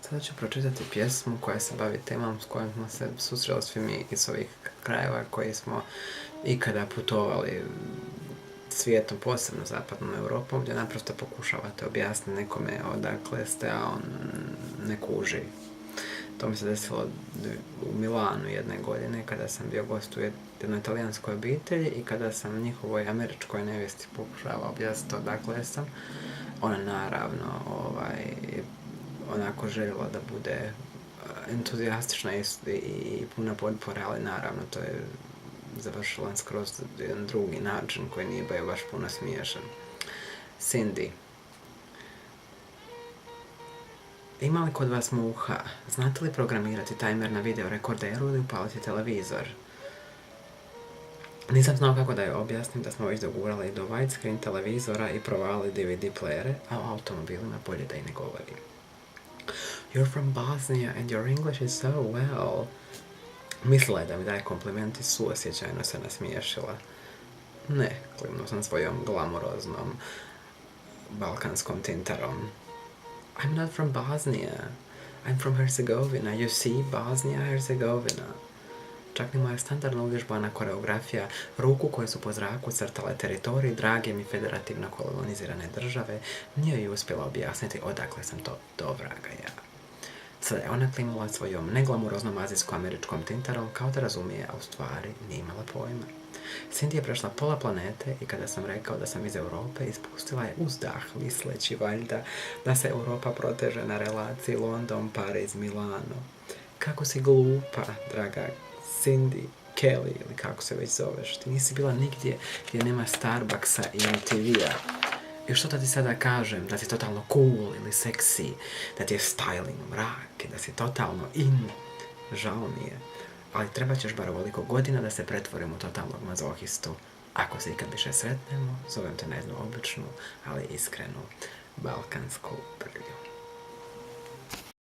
Sada ću pročitati pjesmu koja se bavi temom s kojom smo se susreli svi mi iz ovih krajeva koji smo ikada putovali svijetom, posebno zapadnom Europom, gdje naprosto pokušavate objasniti nekome odakle ste, a on ne kuži. To mi se desilo u Milanu jedne godine kada sam bio gost u jednoj italijanskoj obitelji i kada sam njihovoj američkoj nevjesti pokušavao objasniti odakle sam. Ona naravno onako željela da bude entuzijastična i puna potpore, ali naravno to je završilo skroz jedan drugi način koji nije bio baš puno smiješan. Cindy. Ima li kod vas muha? Znate li programirati tajmer na video rekorderu ili upaliti televizor? Nisam znao kako da je objasnim da smo već dogurali do widescreen televizora i provalili DVD playere, a o automobilima bolje da i ne govorim. You're from Bosnia and your English is so well. Mislila je da mi daje kompliment i suosjećajno se nasmiješila. Ne, klimnuo sam svojom glamuroznom balkanskom tintarom. I'm not from Bosnia. I'm from Herzegovina. You see, Bosnia-Herzegovina. Čak ni moja standardna uvježbana koreografija ruku koje su po zraku crtale teritorij drage mi federativno kolonizirane države nije ju uspjela objasniti odakle sam to do vraga ja. Sada je ona klimnula svojom neglamuroznom azijsko-američkom tintarom kao da razumije, a u stvari nije imala pojma. Cindy je prešla pola planete i kada sam rekao da sam iz Europe, ispustila je uzdah, misleći valjda da se Europa proteže na relaciji London, Pariz, Milano. Kako si glupa, draga Cindy, Kelly ili kako se već zoveš. Ti nisi bila nigdje gdje nema Starbucksa i MTV-a. I što da ti sada kažem, da si totalno cool ili seksi, da ti je styling mrak i da si totalno in. Žao mi je. Ali treba ćeš bar ovoliko godina da se pretvorim u totalnog mazohistu. Ako se ikad više sretnemo, zovem te na jednu običnu, ali iskrenu balkansku prlju.